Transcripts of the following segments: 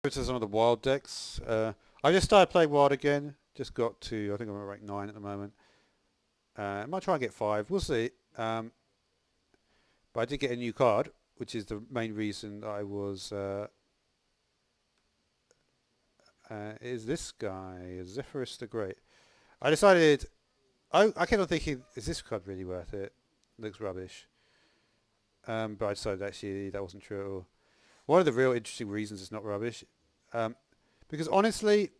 to some of the wild decks. I just started playing wild again. Just got to, I think I'm at rank 9 at the moment. I might try and get 5. We'll see. But I did get a new card, which is the main reason I was... is this guy, Zephyrus the Great. I decided... I kept on thinking, is this card really worth it? Looks rubbish. But I decided actually that wasn't true at all. One of the real interesting reasons it's not rubbish, because honestly,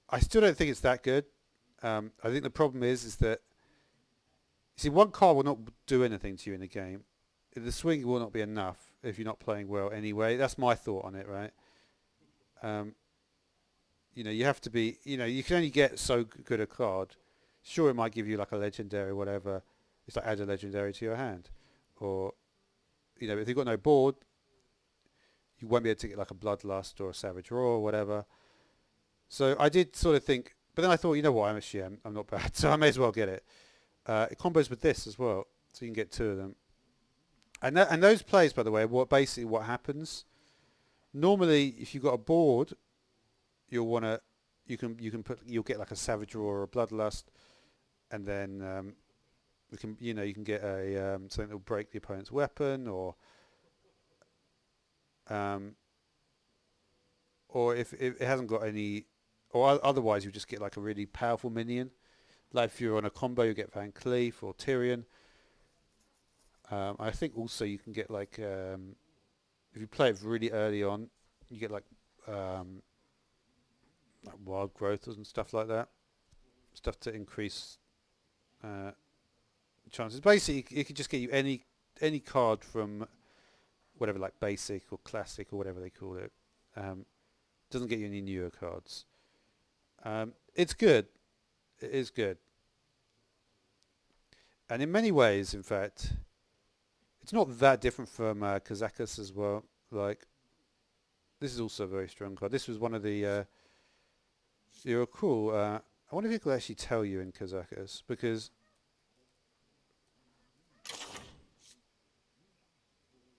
I still don't think it's that good. I think the problem is that, you see, one card will not do anything to you in the game. The swing will not be enough if you're not playing well anyway. That's my thought on it, right? You have to be, you can only get so good a card. Sure, it might give you like a legendary or whatever. It's like add a legendary to your hand. Or, if you've got no board, you won't be able to get like a Bloodlust or a Savage Roar or whatever. So I did sort of think, but then I thought, you know what, I'm a shim, I'm not bad, so I may as well get it. It combos with this as well, so you can get 2 of them. And those plays, by the way, basically what happens. Normally, if you've got a board, you'll get like a Savage Roar or a Bloodlust, and then you can get a something that will break the opponent's weapon, or if it hasn't got any, or otherwise you just get like a really powerful minion. Like if you're on a combo, you get Van Cleef or Tyrion. I think also you can get like, if you play it really early on, you get like wild growth and stuff like that. Stuff to increase chances. Basically, it could just get you any card from whatever, like basic or classic or whatever they call it. Doesn't get you any newer cards. It's good. It is good. And in many ways, in fact, it's not that different from Kazakus as well. Like, this is also a very strong card. This was one of the... you're cool. I wonder if it could actually tell you in Kazakus, because...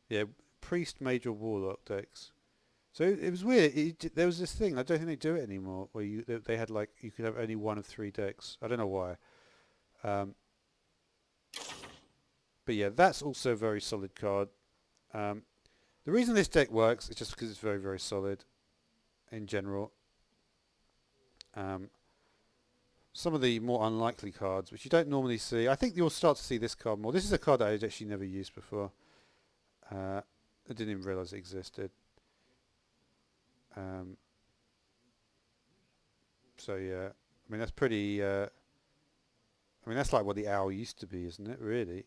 Yeah, Priest, Major, Warlock decks. So it was weird. There was this thing. I don't think they do it anymore, where they had like you could have only one of 3 decks. I don't know why. But yeah, that's also a very solid card. The reason this deck works is just because it's very, very solid in general. Some of the more unlikely cards, which you don't normally see, I think you'll start to see this card more. This is a card that I'd actually never used before. I didn't even realise it existed. So yeah, I mean that's pretty. I mean that's like what the owl used to be, isn't it? Really?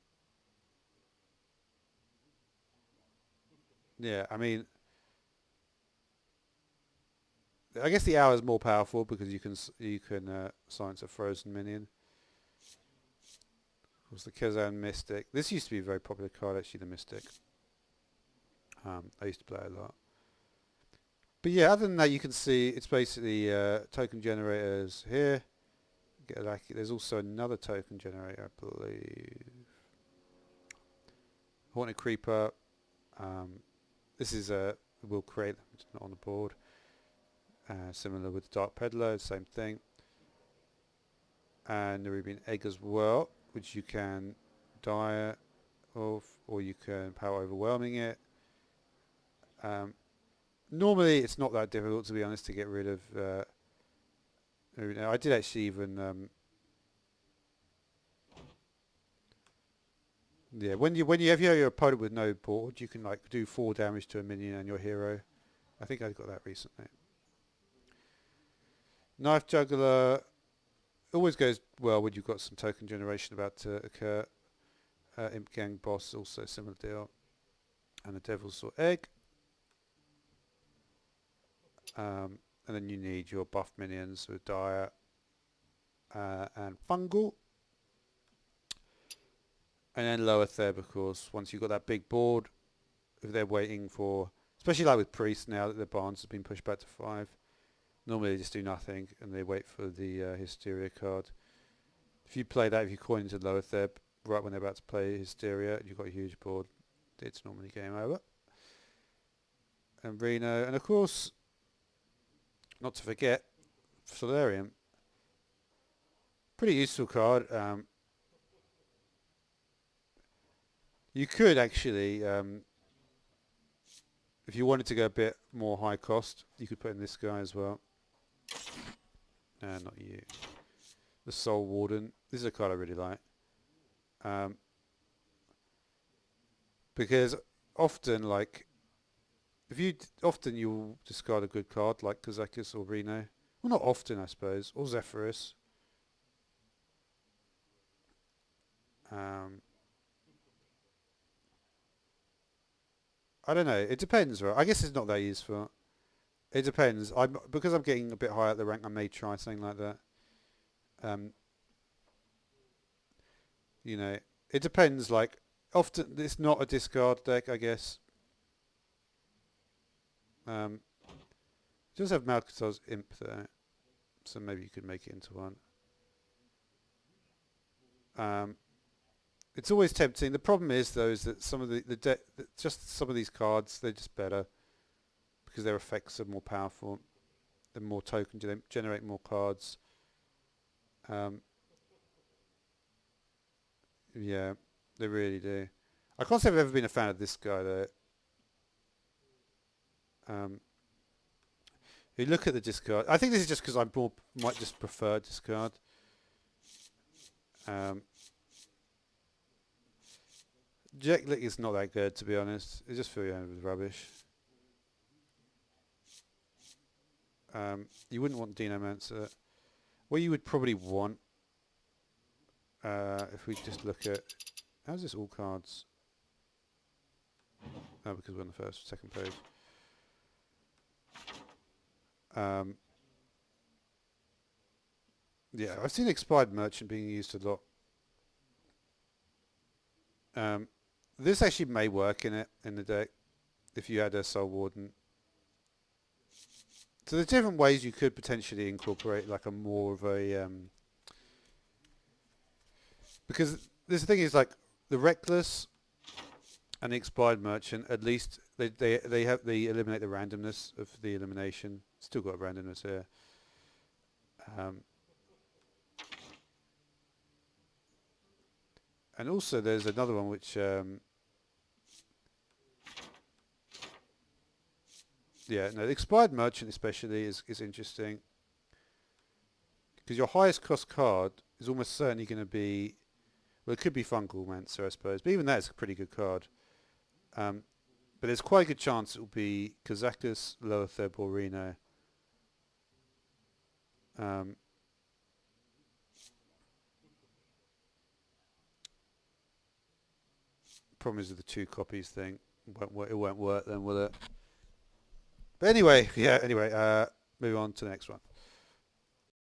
Yeah. I mean, I guess the owl is more powerful because you can silence a frozen minion. Of course, the Kazan Mystic. This used to be a very popular card, actually. The Mystic. I used to play a lot. But yeah, other than that, you can see it's basically token generators here. There's also another token generator, I believe. Haunted Creeper. This is will create them. It's not on the board. Similar with the Dark Peddler, same thing. And the Rubian Egg as well, which you can die of, or you can power overwhelming it. Normally, it's not that difficult, to be honest, to get rid of. I did actually even. Yeah, when you have your opponent with no board, you can like do 4 damage to a minion and your hero. I think I got that recently. Knife Juggler always goes well when you've got some token generation about to occur. Imp Gang Boss, also similar deal. And the Devil's Sword Egg. And then you need your buff minions with Dire and Fungal. And then Lower Theb, of course, once you've got that big board, if they're waiting for, especially like with Priest now that their Barnes has been pushed back to 5, normally they just do nothing and they wait for the Hysteria card. If you play that, if you coin into Lower Theb right when they're about to play Hysteria and you've got a huge board, it's normally game over. And Reno, and of course, Not to forget, Solarium. Pretty useful card. You could actually, if you wanted to go a bit more high cost, you could put in this guy as well. Not you. The Soul Warden. This is a card I really like. Because often, like, often you'll discard a good card like Kazakus or Reno. Well, not often, I suppose. Or Zephyrus. I don't know. It depends, right? I guess it's not that useful. It depends. Because I'm getting a bit higher at the rank, I may try something like that. You know, it depends. Like, often it's not a discard deck, I guess. It does have Malkator's Imp though, so maybe you could make it into one. It's always tempting. The problem is though is that some of just some of these cards, they're just better because their effects are more powerful. They're more token, they generate more cards. Yeah, they really do. I can't say I've ever been a fan of this guy though. If you look at the discard, I think this is just because I might just prefer discard. Jetlick is not that good, to be honest. It just fills you in with rubbish. You wouldn't want Dinomancer. What you would probably want, if we just look at... How's this all cards? Oh, because we're on the second page. Yeah, I've seen Expired Merchant being used a lot. This actually may work in the deck if you had a Soul Warden. So there's different ways you could potentially incorporate like a more of a because this thing is like the Reckless and the Expired Merchant. At least they eliminate the randomness of the elimination. Still got randomness here. And also there's another one which yeah, no, the Expired Merchant especially is interesting because your highest cost card is almost certainly going to be, well, it could be Fungalmancer, I suppose, but even that is a pretty good card. But there's quite a good chance it will be Kazakus, Lower Theb, or Reno. Problem is with the 2 copies thing, it won't work then, will it? But anyway, yeah. Anyway, move on to the next one.